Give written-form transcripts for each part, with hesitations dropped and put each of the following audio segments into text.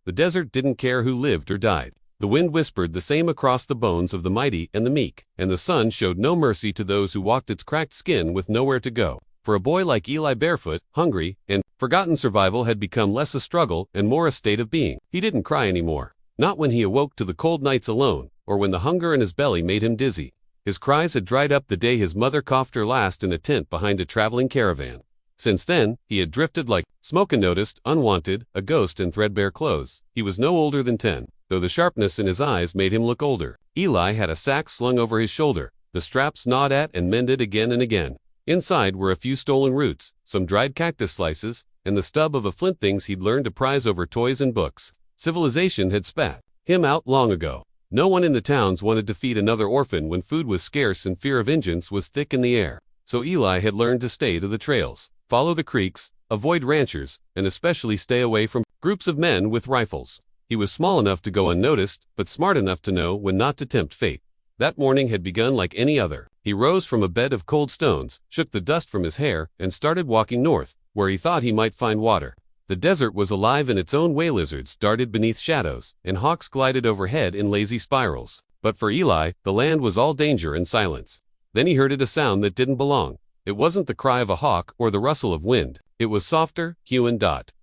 The desert didn't care who lived or died. The wind whispered the same across the bones of the mighty and the meek, and the sun showed no mercy to those who walked its cracked skin with nowhere to go. For a boy like Eli, barefoot, hungry, and forgotten, survival had become less a struggle and more a state of being. He didn't cry anymore. Not when he awoke to the cold nights alone, or when the hunger in his belly made him dizzy. His cries had dried up the day his mother coughed her last in a tent behind a traveling caravan. Since then, he had drifted like smoke, unnoticed, unwanted, a ghost in threadbare clothes. He was no older than 10, though the sharpness in his eyes made him look older. Eli had a sack slung over his shoulder, the straps gnawed at and mended again and again. Inside were a few stolen roots, some dried cactus slices, and the stub of a flint, things he'd learned to prize over toys and books. Civilization had spat him out long ago. No one in the towns wanted to feed another orphan when food was scarce and fear of vengeance was thick in the air. So Eli had learned to stay to the trails, follow the creeks, avoid ranchers, and especially stay away from groups of men with rifles. He was small enough to go unnoticed, but smart enough to know when not to tempt fate. That morning had begun like any other. He rose from a bed of cold stones, shook the dust from his hair, and started walking north, where he thought he might find water. The desert was alive in its own way. Lizards darted beneath shadows, and hawks glided overhead in lazy spirals. But for Eli, the land was all danger and silence. Then he heard a sound that didn't belong. It wasn't the cry of a hawk or the rustle of wind. It was softer, human.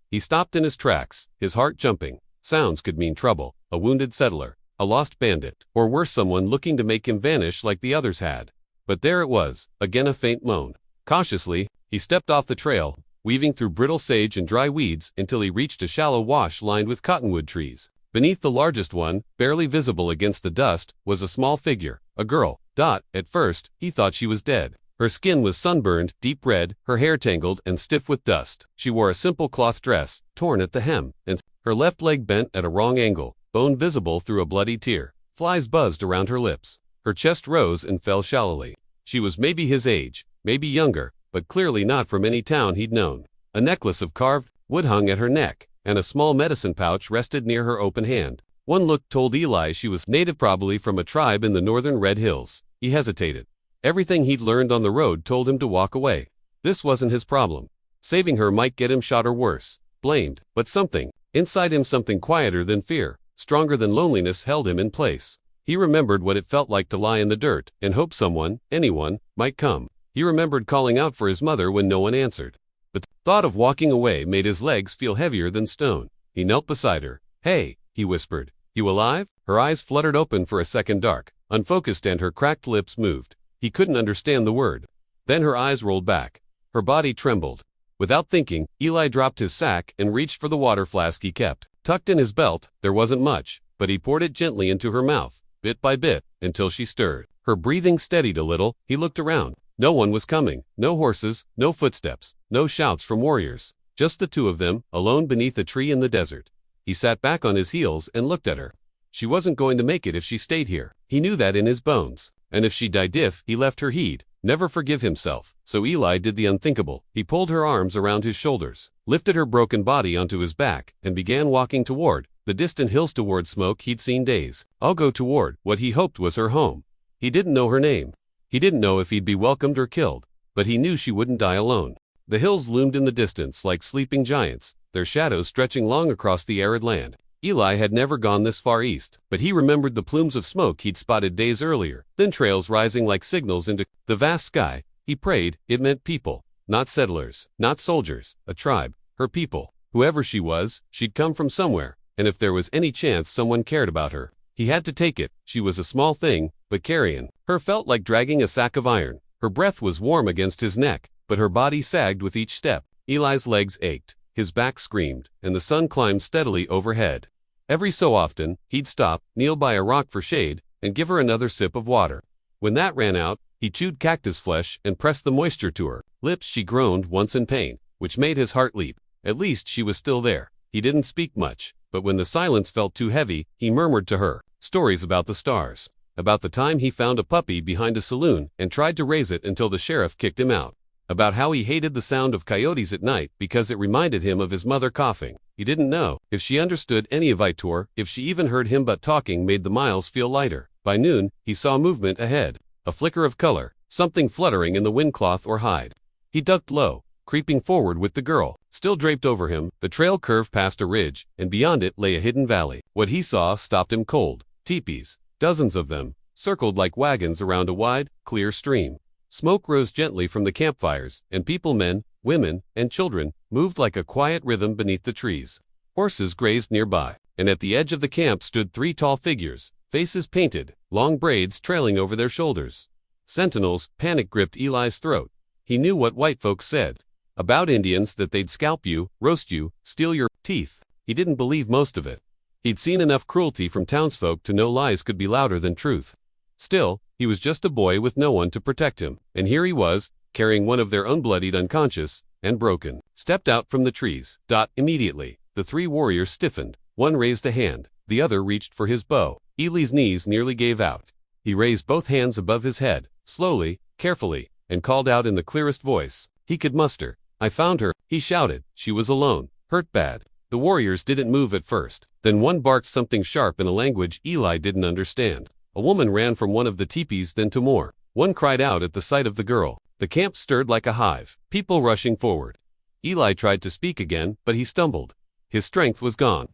He stopped in his tracks, his heart jumping. Sounds could mean trouble, a wounded settler, a lost bandit, or worse, someone looking to make him vanish like the others had. But there it was, again, a faint moan. Cautiously, he stepped off the trail, weaving through brittle sage and dry weeds until he reached a shallow wash lined with cottonwood trees. Beneath the largest one, barely visible against the dust, was a small figure, a girl. At first, he thought she was dead. Her skin was sunburned, deep red, her hair tangled and stiff with dust. She wore a simple cloth dress, torn at the hem, and her left leg bent at a wrong angle, bone visible through a bloody tear. Flies buzzed around her lips. Her chest rose and fell shallowly. She was maybe his age, maybe younger, but clearly not from any town he'd known. A necklace of carved wood hung at her neck, and a small medicine pouch rested near her open hand. One look told Eli she was native, probably from a tribe in the northern Red Hills. He hesitated. Everything he'd learned on the road told him to walk away. This wasn't his problem. Saving her might get him shot or worse, blamed. But something inside him, something quieter than fear, stronger than loneliness, held him in place. He remembered what it felt like to lie in the dirt and hope someone, anyone, might come. He remembered calling out for his mother when no one answered. The thought of walking away made his legs feel heavier than stone. He knelt beside her. "Hey," he whispered. "You alive?" Her eyes fluttered open for a second, dark, unfocused, and her cracked lips moved. He couldn't understand the word. Then her eyes rolled back. Her body trembled. Without thinking, Eli dropped his sack and reached for the water flask he kept tucked in his belt. There wasn't much, but he poured it gently into her mouth, bit by bit, until she stirred. Her breathing steadied a little. He looked around. No one was coming. No horses, no footsteps, no shouts from warriors. Just the two of them, alone beneath a tree in the desert. He sat back on his heels and looked at her. She wasn't going to make it if she stayed here. He knew that in his bones. And if she died, if he left her, he'd never forgive himself. So Eli did the unthinkable. He pulled her arms around his shoulders, lifted her broken body onto his back, and began walking toward the distant hills, toward smoke he'd seen days ago, toward what he hoped was her home. He didn't know her name. He didn't know if he'd be welcomed or killed, but he knew she wouldn't die alone. The hills loomed in the distance like sleeping giants, their shadows stretching long across the arid land. Eli had never gone this far east, but he remembered the plumes of smoke he'd spotted days earlier, thin trails rising like signals into the vast sky. He prayed it meant people, not settlers, not soldiers, a tribe, her people. Whoever she was, she'd come from somewhere, and if there was any chance someone cared about her, he had to take it. She was a small thing, but carrying her felt like dragging a sack of iron. Her breath was warm against his neck, but her body sagged with each step. Eli's legs ached, his back screamed, and the sun climbed steadily overhead. Every so often, he'd stop, kneel by a rock for shade, and give her another sip of water. When that ran out, he chewed cactus flesh and pressed the moisture to her lips. She groaned once in pain, which made his heart leap. At least she was still there. He didn't speak much, but when the silence felt too heavy, he murmured to her stories about the stars, about the time he found a puppy behind a saloon and tried to raise it until the sheriff kicked him out, about how he hated the sound of coyotes at night because it reminded him of his mother coughing. He didn't know if she understood any of it, or if she even heard him, but talking made the miles feel lighter. By noon, he saw movement ahead, a flicker of color, something fluttering in the windcloth or hide. He ducked low, creeping forward with the girl still draped over him. The trail curved past a ridge, and beyond it lay a hidden valley. What he saw stopped him cold. Teepees, dozens of them, circled like wagons around a wide, clear stream. Smoke rose gently from the campfires, and people, men, women, and children, moved like a quiet rhythm beneath the trees. Horses grazed nearby, and at the edge of the camp stood 3 tall figures, faces painted, long braids trailing over their shoulders. Sentinels. Panic gripped Eli's throat. He knew what white folks said about Indians, that they'd scalp you, roast you, steal your teeth. He didn't believe most of it. He'd seen enough cruelty from townsfolk to know lies could be louder than truth. Still, he was just a boy with no one to protect him, and here he was, carrying one of their own, bloodied, unconscious, and broken. Stepped out from the trees. Immediately, the 3 warriors stiffened. One raised a hand, the other reached for his bow. Eli's knees nearly gave out. He raised both hands above his head, slowly, carefully, and called out in the clearest voice he could muster. "I found her," he shouted. "She was alone, hurt bad." The warriors didn't move at first. Then one barked something sharp in a language Eli didn't understand. A woman ran from one of the teepees, then 2 more. One cried out at the sight of the girl. The camp stirred like a hive, people rushing forward. Eli tried to speak again, but he stumbled. His strength was gone.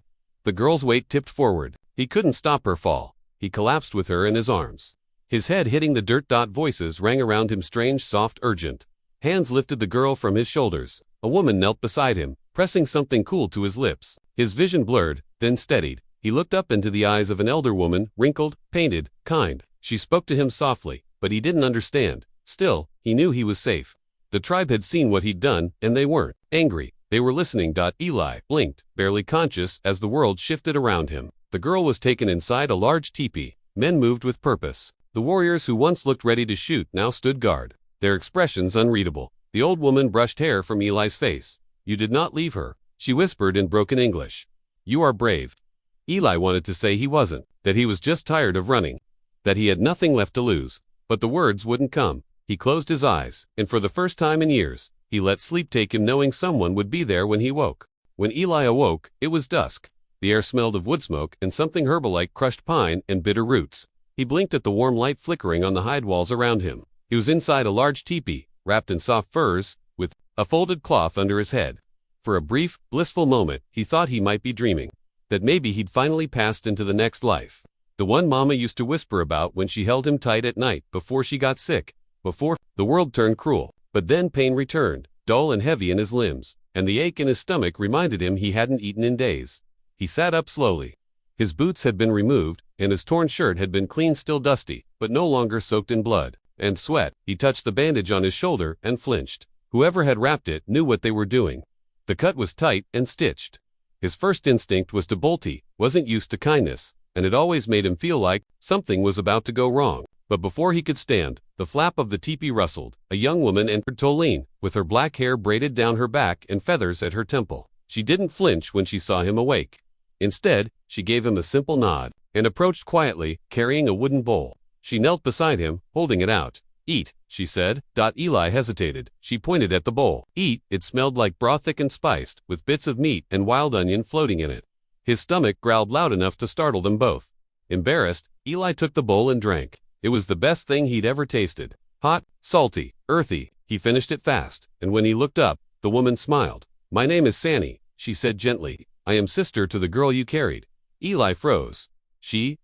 The girl's weight tipped forward. He couldn't stop her fall. He collapsed with her in his arms, his head hitting the dirt. Voices rang around him, strange, soft, urgent. Hands lifted the girl from his shoulders. A woman knelt beside him, pressing something cool to his lips. His vision blurred, then steadied. He looked up into the eyes of an elder woman, wrinkled, painted, kind. She spoke to him softly, but he didn't understand. Still, he knew he was safe. The tribe had seen what he'd done, and they weren't angry. They were listening. Eli blinked, barely conscious, as the world shifted around him. The girl was taken inside a large teepee. Men moved with purpose. The warriors who once looked ready to shoot now stood guard, their expressions unreadable. The old woman brushed hair from Eli's face. "You did not leave her," she whispered in broken English. "You are brave." Eli wanted to say he wasn't, that he was just tired of running, that he had nothing left to lose, but the words wouldn't come. He closed his eyes, and for the first time in years, he let sleep take him, knowing someone would be there when he woke. When Eli awoke, it was dusk. The air smelled of wood smoke and something herbal like crushed pine and bitter roots. He blinked at the warm light flickering on the hide walls around him. He was inside a large teepee, wrapped in soft furs, with a folded cloth under his head. For a brief, blissful moment, he thought he might be dreaming, that maybe he'd finally passed into the next life. The one Mama used to whisper about when she held him tight at night before she got sick. Before the world turned cruel. But then pain returned, dull and heavy in his limbs, and the ache in his stomach reminded him he hadn't eaten in days. He sat up slowly. His boots had been removed, and his torn shirt had been cleaned, still dusty, but no longer soaked in blood and sweat. He touched the bandage on his shoulder and flinched. Whoever had wrapped it knew what they were doing. The cut was tight and stitched. His first instinct was to bolt. He wasn't used to kindness, and it always made him feel like something was about to go wrong. But before he could stand, the flap of the teepee rustled. A young woman entered, Tolene, with her black hair braided down her back and feathers at her temple. She didn't flinch when she saw him awake. Instead, she gave him a simple nod and approached quietly, carrying a wooden bowl. She knelt beside him, holding it out. "Eat," she said. Eli hesitated. She pointed at the bowl. "Eat." It smelled like broth, thick and spiced, with bits of meat and wild onion floating in it. His stomach growled loud enough to startle them both. Embarrassed, Eli took the bowl and drank. It was the best thing he'd ever tasted. Hot, salty, earthy. He finished it fast, and when he looked up, the woman smiled. "My name is Sanny," she said gently. "I am sister to the girl you carried." Eli froze. She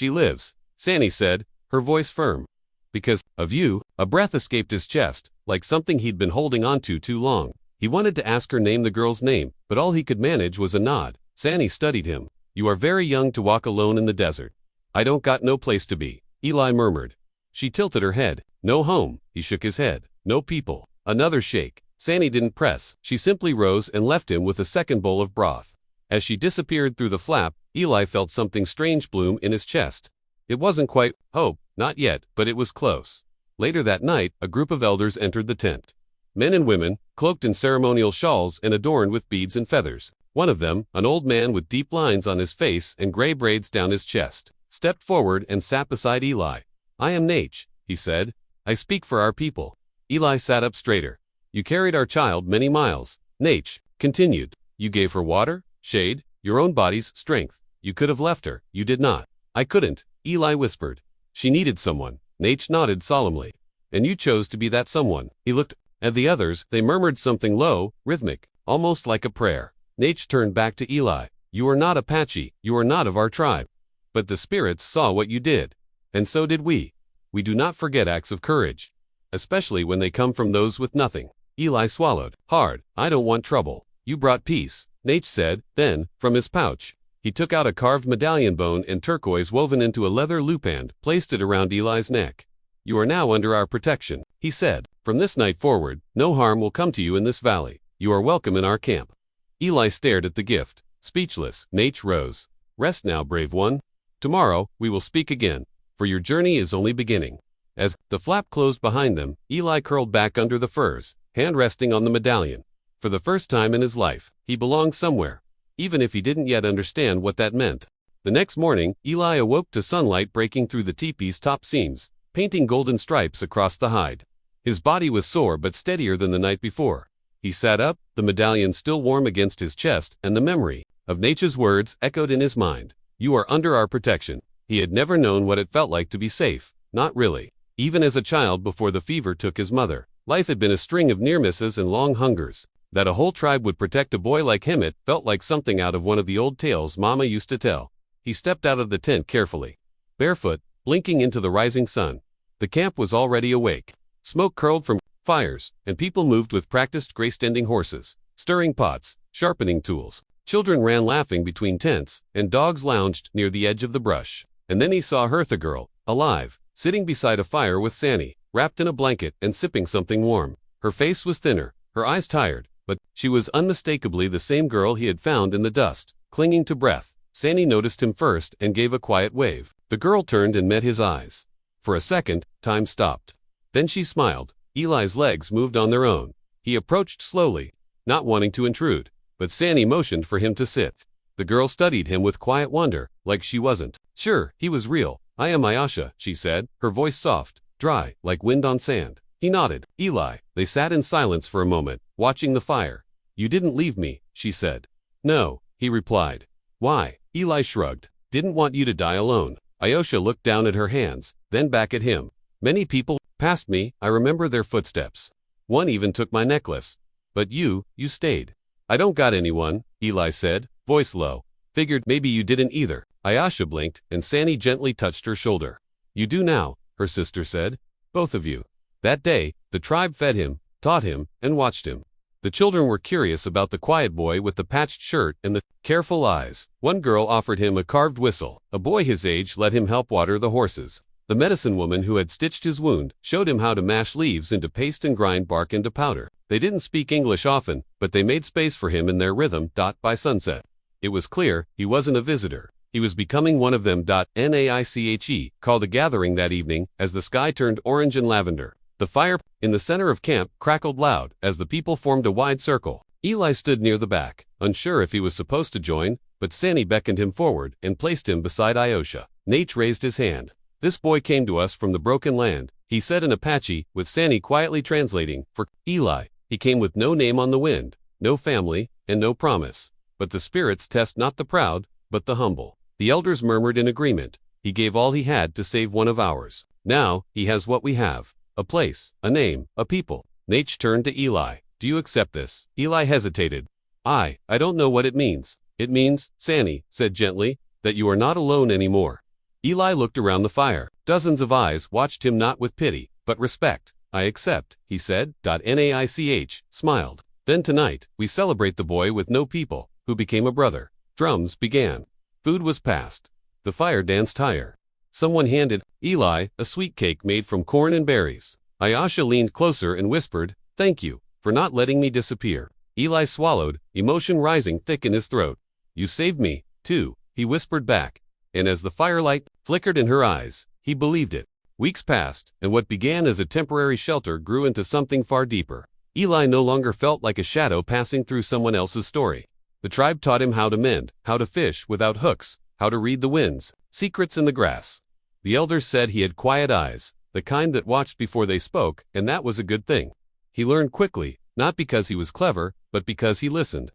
lives," Sanny said, her voice firm. "Because of you." A breath escaped his chest, like something he'd been holding onto too long. He wanted to ask her name, the girl's name, but all he could manage was a nod. Sanny studied him. "You are very young to walk alone in the desert." "I don't got no place to be," Eli murmured. She tilted her head. "No home," he shook his head. "No people." Another shake. Sanny didn't press. She simply rose and left him with a second bowl of broth. As she disappeared through the flap, Eli felt something strange bloom in his chest. It wasn't quite hope, not yet, but it was close. Later that night, a group of elders entered the tent. Men and women, cloaked in ceremonial shawls and adorned with beads and feathers. One of them, an old man with deep lines on his face and gray braids down his chest, stepped forward and sat beside Eli. "I am Nate," he said. "I speak for our people." Eli sat up straighter. "You carried our child many miles," Nate continued. "You gave her water, shade, your own body's strength. You could have left her. You did not." "I couldn't," Eli whispered. "She needed someone." Nate nodded solemnly. "And you chose to be that someone." He looked And the others, they murmured something low, rhythmic, almost like a prayer. Nate turned back to Eli. You are not Apache, you are not of our tribe. But the spirits saw what you did. And so did we. We do not forget acts of courage. Especially when they come from those with nothing. Eli swallowed hard. I don't want trouble. You brought peace, Nate said. Then, from his pouch, he took out a carved medallion bone and turquoise woven into a leather loop and placed it around Eli's neck. You are now under our protection, he said. From this night forward, no harm will come to you in this valley. You are welcome in our camp. Eli stared at the gift, speechless. Nate rose. Rest now, brave one. Tomorrow, we will speak again, for your journey is only beginning. As the flap closed behind them, Eli curled back under the furs, hand resting on the medallion. For the first time in his life, he belonged somewhere, even if he didn't yet understand what that meant. The next morning, Eli awoke to sunlight breaking through the teepee's top seams, painting golden stripes across the hide. His body was sore but steadier than the night before. He sat up, the medallion still warm against his chest, and the memory of Nature's words echoed in his mind. You are under our protection. He had never known what it felt like to be safe, not really. Even as a child before the fever took his mother, life had been a string of near misses and long hungers. That a whole tribe would protect a boy like him, it felt like something out of one of the old tales Mama used to tell. He stepped out of the tent carefully, barefoot, blinking into the rising sun. The camp was already awake. Smoke curled from fires, and people moved with practiced grace-tending horses, stirring pots, sharpening tools. Children ran laughing between tents, and dogs lounged near the edge of the brush. And then he saw Hertha girl, alive, sitting beside a fire with Sanny, wrapped in a blanket and sipping something warm. Her face was thinner, her eyes tired, but she was unmistakably the same girl he had found in the dust, clinging to breath. Sanny noticed him first and gave a quiet wave. The girl turned and met his eyes. For a second, time stopped. Then she smiled. Eli's legs moved on their own. He approached slowly, not wanting to intrude, but Sanny motioned for him to sit. The girl studied him with quiet wonder, like she wasn't sure he was real. I am Ayasha, she said, her voice soft, dry, like wind on sand. He nodded. Eli. They sat in silence for a moment, watching the fire. You didn't leave me, she said. No, he replied. Why? Eli shrugged. Didn't want you to die alone. Ayosha looked down at her hands, then back at him. Many people passed me, I remember their footsteps. One even took my necklace. But you stayed. I don't got anyone, Eli said, voice low. Figured maybe you didn't either. Ayasha blinked, and Sanny gently touched her shoulder. You do now, her sister said. Both of you. That day, the tribe fed him, taught him, and watched him. The children were curious about the quiet boy with the patched shirt and the careful eyes. One girl offered him a carved whistle. A boy his age let him help water the horses. The medicine woman who had stitched his wound showed him how to mash leaves into paste and grind bark into powder. They didn't speak English often, but they made space for him in their rhythm. By sunset, it was clear he wasn't a visitor. He was becoming one of them. Naiche called a gathering that evening as the sky turned orange and lavender. The fire in the center of camp crackled loud as the people formed a wide circle. Eli stood near the back, unsure if he was supposed to join, but Sanny beckoned him forward and placed him beside Ayosha. Nate raised his hand. This boy came to us from the broken land, he said in Apache, with Sanny quietly translating for Eli. He came with no name on the wind, no family, and no promise. But the spirits test not the proud, but the humble. The elders murmured in agreement. He gave all he had to save one of ours. Now, he has what we have. A place, a name, a people. Nate turned to Eli. Do you accept this? Eli hesitated. I don't know what it means. It means, Sanny said gently, that you are not alone anymore. Eli looked around the fire. Dozens of eyes watched him, not with pity, but respect. I accept, he said. Naich smiled. Then tonight, we celebrate the boy with no people, who became a brother. Drums began. Food was passed. The fire danced higher. Someone handed Eli a sweet cake made from corn and berries. Ayasha leaned closer and whispered, thank you for not letting me disappear. Eli swallowed, emotion rising thick in his throat. You saved me, too, he whispered back. And as the firelight flickered in her eyes, he believed it. Weeks passed, and what began as a temporary shelter grew into something far deeper. Eli no longer felt like a shadow passing through someone else's story. The tribe taught him how to mend, how to fish without hooks, how to read the winds, secrets in the grass. The elders said he had quiet eyes, the kind that watched before they spoke, and that was a good thing. He learned quickly, not because he was clever, but because he listened.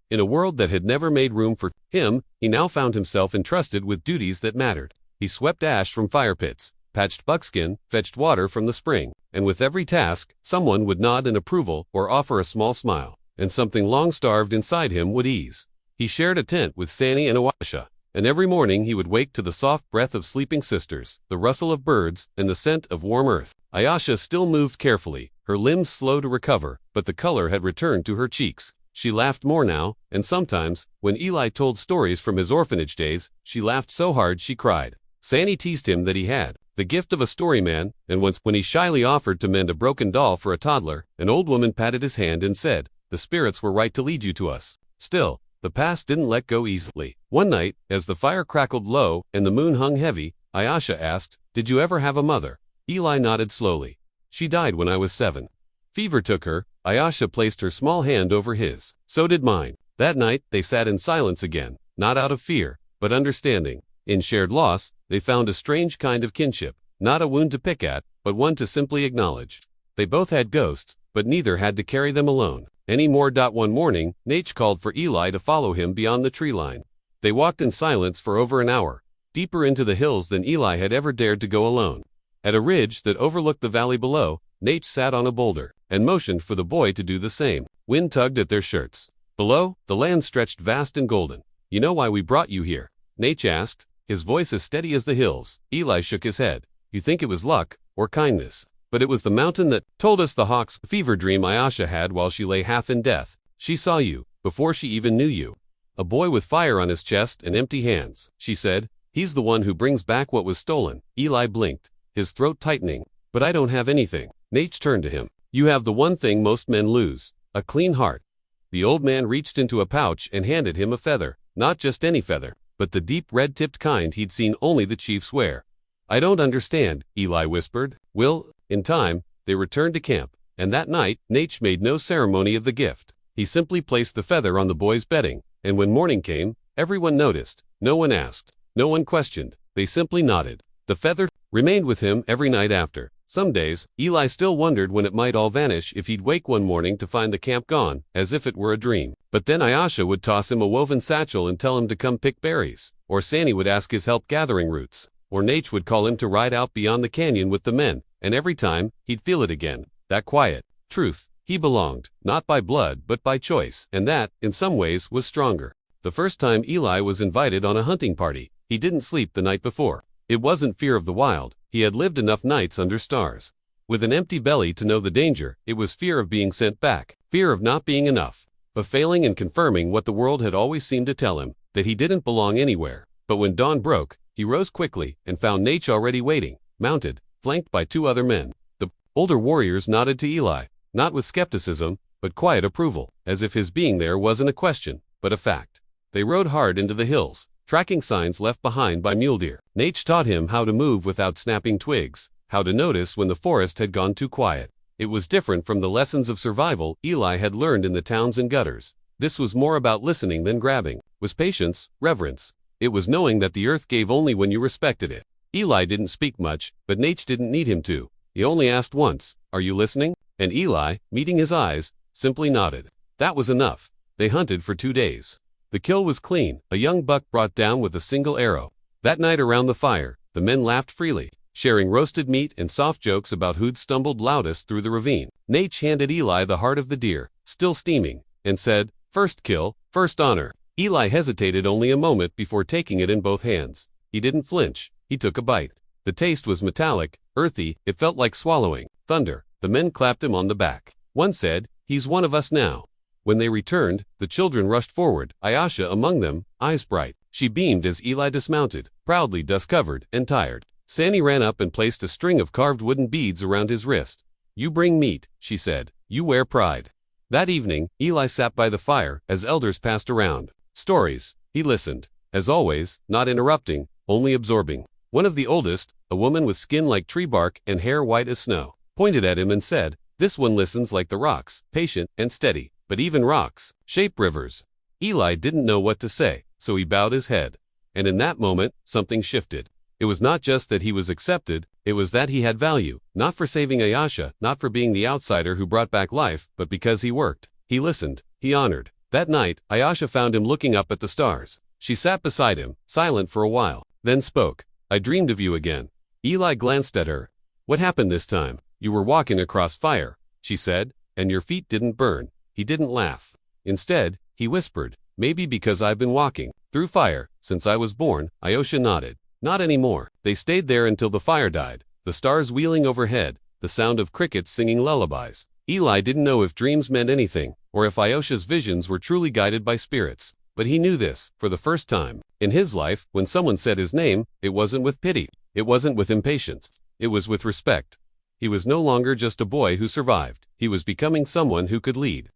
In a world that had never made room for him, he now found himself entrusted with duties that mattered. He swept ash from fire pits, patched buckskin, fetched water from the spring, and with every task, someone would nod in approval or offer a small smile, and something long-starved inside him would ease. He shared a tent with Sani and Ayasha, and every morning he would wake to the soft breath of sleeping sisters, the rustle of birds, and the scent of warm earth. Ayasha still moved carefully, her limbs slow to recover, but the color had returned to her cheeks. She laughed more now, and sometimes, when Eli told stories from his orphanage days, she laughed so hard she cried. Sani teased him that he had the gift of a storyman, and once when he shyly offered to mend a broken doll for a toddler, an old woman patted his hand and said, "The spirits were right to lead you to us." Still, the past didn't let go easily. One night, as the fire crackled low and the moon hung heavy, Ayasha asked, "Did you ever have a mother?" Eli nodded slowly. "She died when I was 7. Fever took her." Ayasha placed her small hand over his. "So did mine." That night, they sat in silence again, not out of fear, but understanding. In shared loss, they found a strange kind of kinship, not a wound to pick at, but one to simply acknowledge. They both had ghosts, but neither had to carry them alone anymore. One morning, Nate called for Eli to follow him beyond the tree line. They walked in silence for over an hour, deeper into the hills than Eli had ever dared to go alone. At a ridge that overlooked the valley below, Nate sat on a boulder and motioned for the boy to do the same. Wind tugged at their shirts. Below, the land stretched vast and golden. "You know why we brought you here?" Nate asked, his voice as steady as the hills. Eli shook his head. "You think it was luck, or kindness. But it was the mountain that told us the hawk's fever dream Ayasha had while she lay half in death. She saw you, before she even knew you. A boy with fire on his chest and empty hands," she said. "He's the one who brings back what was stolen." Eli blinked, his throat tightening. "But I don't have anything." Nate turned to him. "You have the one thing most men lose, a clean heart." The old man reached into a pouch and handed him a feather, not just any feather, but the deep red-tipped kind he'd seen only the chiefs wear. "I don't understand," Eli whispered. "Will, in time," they returned to camp, and that night, Nate made no ceremony of the gift. He simply placed the feather on the boy's bedding, and when morning came, everyone noticed. No one asked, no one questioned, they simply nodded. The feather remained with him every night after. Some days, Eli still wondered when it might all vanish if he'd wake one morning to find the camp gone, as if it were a dream. But then Ayasha would toss him a woven satchel and tell him to come pick berries, or Sani would ask his help gathering roots, or Nate would call him to ride out beyond the canyon with the men, and every time, he'd feel it again, that quiet truth. He belonged, not by blood but by choice, and that, in some ways, was stronger. The first time Eli was invited on a hunting party, he didn't sleep the night before. It wasn't fear of the wild. He had lived enough nights under stars with an empty belly to know the danger. It was fear of being sent back, fear of not being enough, of failing and confirming what the world had always seemed to tell him, that he didn't belong anywhere. But when dawn broke, he rose quickly and found Nate already waiting, mounted, flanked by 2 other men. The older warriors nodded to Eli, not with skepticism, but quiet approval, as if his being there wasn't a question, but a fact. They rode hard into the hills, tracking signs left behind by mule deer. Nate taught him how to move without snapping twigs, how to notice when the forest had gone too quiet. It was different from the lessons of survival Eli had learned in the towns and gutters. This was more about listening than grabbing, was patience, reverence. It was knowing that the earth gave only when you respected it. Eli didn't speak much, but Nate didn't need him to. He only asked once, "Are you listening?" And Eli, meeting his eyes, simply nodded. That was enough. They hunted for 2 days. The kill was clean, a young buck brought down with a single arrow. That night around the fire, the men laughed freely, sharing roasted meat and soft jokes about who'd stumbled loudest through the ravine. Nate handed Eli the heart of the deer, still steaming, and said, "First kill, first honor." Eli hesitated only a moment before taking it in both hands. He didn't flinch. He took a bite. The taste was metallic, earthy. It felt like swallowing thunder. The men clapped him on the back. One said, "He's one of us now." When they returned, the children rushed forward, Ayasha among them, eyes bright. She beamed as Eli dismounted, proudly dust-covered and tired. Sani ran up and placed a string of carved wooden beads around his wrist. "You bring meat," she said. "You wear pride." That evening, Eli sat by the fire as elders passed around. Stories. He listened. As always, not interrupting, only absorbing. One of the oldest, a woman with skin like tree bark and hair white as snow, pointed at him and said, "This one listens like the rocks, patient and steady. But even rocks shape rivers." Eli didn't know what to say, so he bowed his head. And in that moment, something shifted. It was not just that he was accepted, it was that he had value, not for saving Ayasha, not for being the outsider who brought back life, but because he worked. He listened. He honored. That night, Ayasha found him looking up at the stars. She sat beside him, silent for a while, then spoke. "I dreamed of you again." Eli glanced at her. "What happened this time?" You were walking across fire, she said, and your feet didn't burn. He didn't laugh. Instead, he whispered, maybe because I've been walking through fire since I was born. Aosha nodded. Not anymore. They stayed there until the fire died, the stars wheeling overhead, the sound of crickets singing lullabies. Eli didn't know if dreams meant anything, or if Aosha's visions were truly guided by spirits. But he knew this, for the first time in his life, when someone said his name, it wasn't with pity. It wasn't with impatience. It was with respect. He was no longer just a boy who survived. He was becoming someone who could lead,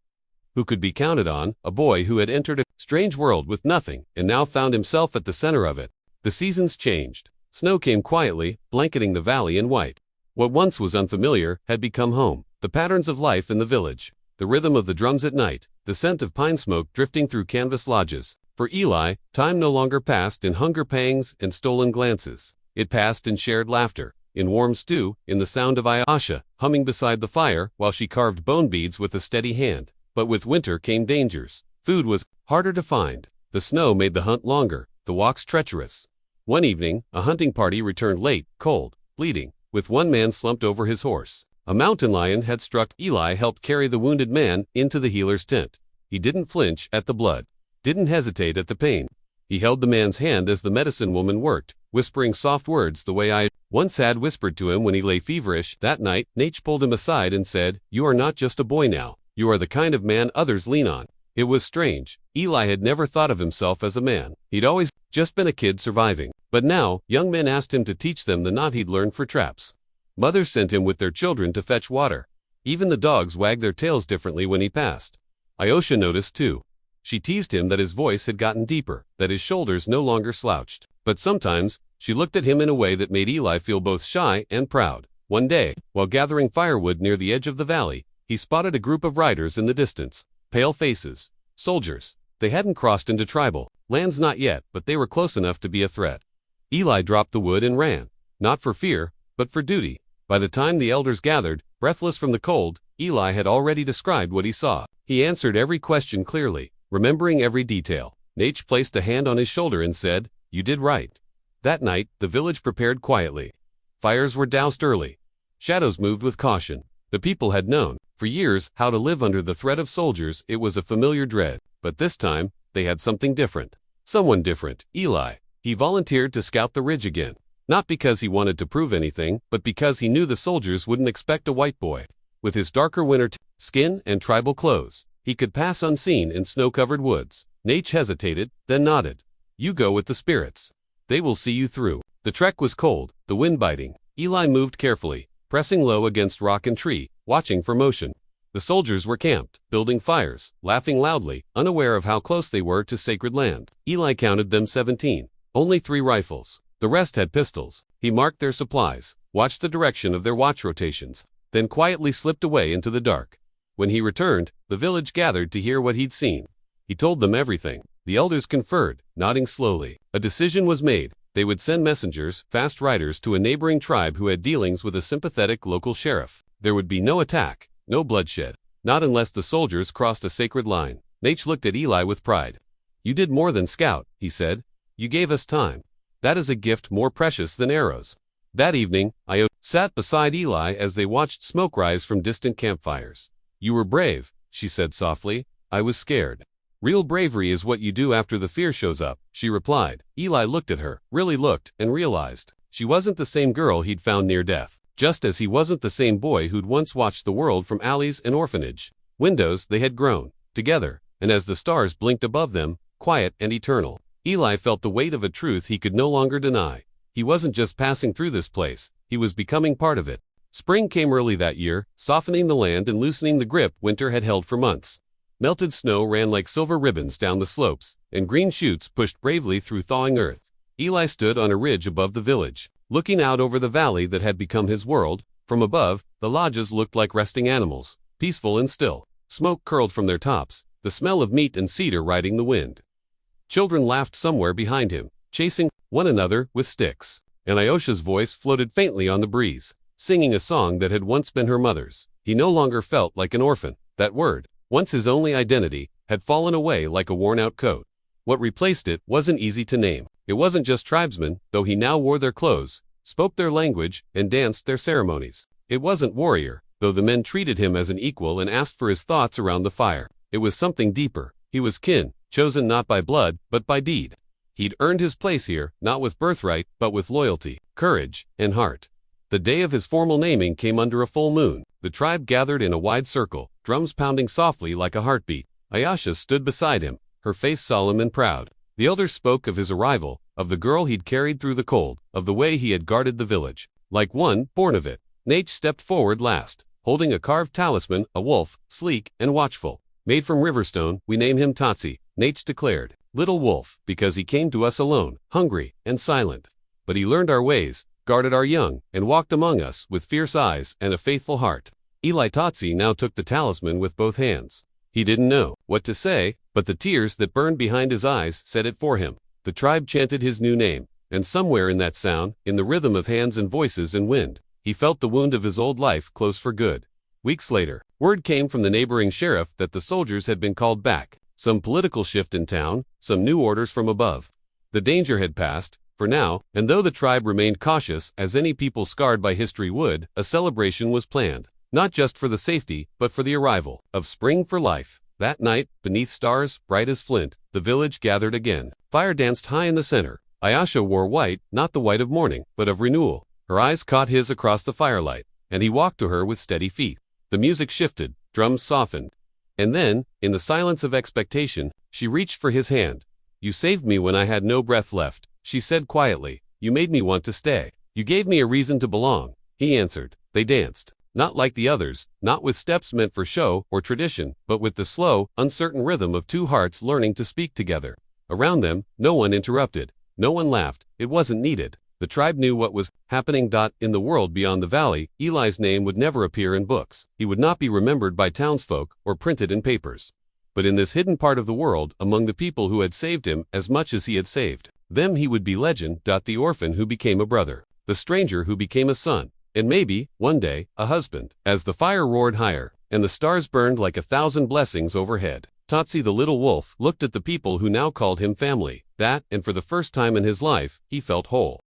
who could be counted on, a boy who had entered a strange world with nothing and now found himself at the center of it. The seasons changed. Snow came quietly, blanketing the valley in white. What once was unfamiliar had become home. The patterns of life in the village, the rhythm of the drums at night, the scent of pine smoke drifting through canvas lodges. For Eli, time no longer passed in hunger pangs and stolen glances. It passed in shared laughter, in warm stew, in the sound of Aosha humming beside the fire while she carved bone beads with a steady hand. But with winter came dangers. Food was harder to find. The snow made the hunt longer, the walks treacherous. One evening, a hunting party returned late, cold, bleeding, with one man slumped over his horse. A mountain lion had struck. Eli helped carry the wounded man into the healer's tent. He didn't flinch at the blood, didn't hesitate at the pain. He held the man's hand as the medicine woman worked, whispering soft words the way I once had whispered to him when he lay feverish. That night, Nate pulled him aside and said, "You are not just a boy now. You are the kind of man others lean on." It was strange. Eli had never thought of himself as a man. He'd always just been a kid surviving. But now, young men asked him to teach them the knot he'd learned for traps. Mothers sent him with their children to fetch water. Even the dogs wagged their tails differently when he passed. Aosha noticed too. She teased him that his voice had gotten deeper, that his shoulders no longer slouched. But sometimes, she looked at him in a way that made Eli feel both shy and proud. One day, while gathering firewood near the edge of the valley, he spotted a group of riders in the distance. Pale faces. Soldiers. They hadn't crossed into tribal lands not yet, but they were close enough to be a threat. Eli dropped the wood and ran. Not for fear, but for duty. By the time the elders gathered, breathless from the cold, Eli had already described what he saw. He answered every question clearly, remembering every detail. Nate placed a hand on his shoulder and said, "You did right." That night, the village prepared quietly. Fires were doused early. Shadows moved with caution. The people had known, for years, how to live under the threat of soldiers. It was a familiar dread. But this time, they had something different. Someone different. Eli. He volunteered to scout the ridge again. Not because he wanted to prove anything, but because he knew the soldiers wouldn't expect a white boy. With his darker winter skin and tribal clothes, he could pass unseen in snow-covered woods. Nate hesitated, then nodded. "You go with the spirits. They will see you through." The trek was cold, the wind biting. Eli moved carefully, pressing low against rock and tree, watching for motion. The soldiers were camped, building fires, laughing loudly, unaware of how close they were to sacred land. Eli counted them 17. Only 3 rifles. The rest had pistols. He marked their supplies, watched the direction of their watch rotations, then quietly slipped away into the dark. When he returned, the village gathered to hear what he'd seen. He told them everything. The elders conferred, nodding slowly. A decision was made. They would send messengers, fast riders, to a neighboring tribe who had dealings with a sympathetic local sheriff. There would be no attack, no bloodshed. Not unless the soldiers crossed a sacred line. Nate looked at Eli with pride. "You did more than scout," he said. "You gave us time. That is a gift more precious than arrows." That evening, Aosha sat beside Eli as they watched smoke rise from distant campfires. "You were brave," she said softly. "I was scared." "Real bravery is what you do after the fear shows up," she replied. Eli looked at her, really looked, and realized she wasn't the same girl he'd found near death, just as he wasn't the same boy who'd once watched the world from alleys and orphanage windows. They had grown together, and as the stars blinked above them, quiet and eternal, Eli felt the weight of a truth he could no longer deny. He wasn't just passing through this place, he was becoming part of it. Spring came early that year, softening the land and loosening the grip winter had held for months. Melted snow ran like silver ribbons down the slopes, and green shoots pushed bravely through thawing earth. Eli stood on a ridge above the village, looking out over the valley that had become his world. From above, the lodges looked like resting animals, peaceful and still. Smoke curled from their tops, the smell of meat and cedar riding the wind. Children laughed somewhere behind him, chasing one another with sticks. And Aosha's voice floated faintly on the breeze, singing a song that had once been her mother's. He no longer felt like an orphan. That word, once his only identity, had fallen away like a worn-out coat. What replaced it wasn't easy to name. It wasn't just tribesmen, though he now wore their clothes, spoke their language, and danced their ceremonies. It wasn't warrior, though the men treated him as an equal and asked for his thoughts around the fire. It was something deeper. He was kin, chosen not by blood, but by deed. He'd earned his place here, not with birthright, but with loyalty, courage, and heart. The day of his formal naming came under a full moon. The tribe gathered in a wide circle, drums pounding softly like a heartbeat. Ayesha stood beside him, her face solemn and proud. The elders spoke of his arrival, of the girl he'd carried through the cold, of the way he had guarded the village. Like one born of it, Nate stepped forward last, holding a carved talisman, a wolf, sleek and watchful. Made from riverstone, we name him Tatsi, Nate declared. Little wolf, because he came to us alone, hungry and silent. But he learned our ways, guarded our young, and walked among us with fierce eyes and a faithful heart. Eli Tatsi now took the talisman with both hands. He didn't know what to say, but the tears that burned behind his eyes said it for him. The tribe chanted his new name, and somewhere in that sound, in the rhythm of hands and voices and wind, he felt the wound of his old life close for good. Weeks later, word came from the neighboring sheriff that the soldiers had been called back. Some political shift in town, some new orders from above. The danger had passed, for now, and though the tribe remained cautious, as any people scarred by history would, a celebration was planned. Not just for the safety, but for the arrival of spring for life. That night, beneath stars, bright as flint, the village gathered again. Fire danced high in the center. Ayesha wore white, not the white of mourning, but of renewal. Her eyes caught his across the firelight, and he walked to her with steady feet. The music shifted, drums softened. And then, in the silence of expectation, she reached for his hand. "You saved me when I had no breath left," she said quietly. "You made me want to stay. You gave me a reason to belong." He answered. They danced. Not like the others, not with steps meant for show or tradition, but with the slow, uncertain rhythm of two hearts learning to speak together. Around them, no one interrupted. No one laughed. It wasn't needed. The tribe knew what was happening. In the world beyond the valley, Eli's name would never appear in books. He would not be remembered by townsfolk or printed in papers. But in this hidden part of the world, among the people who had saved him as much as he had saved them, he would be legend. The orphan who became a brother, the stranger who became a son, and maybe, one day, a husband. As the fire roared higher, and the stars burned like 1,000 blessings overhead, Tatsi the little wolf looked at the people who now called him family. And for the first time in his life, he felt whole.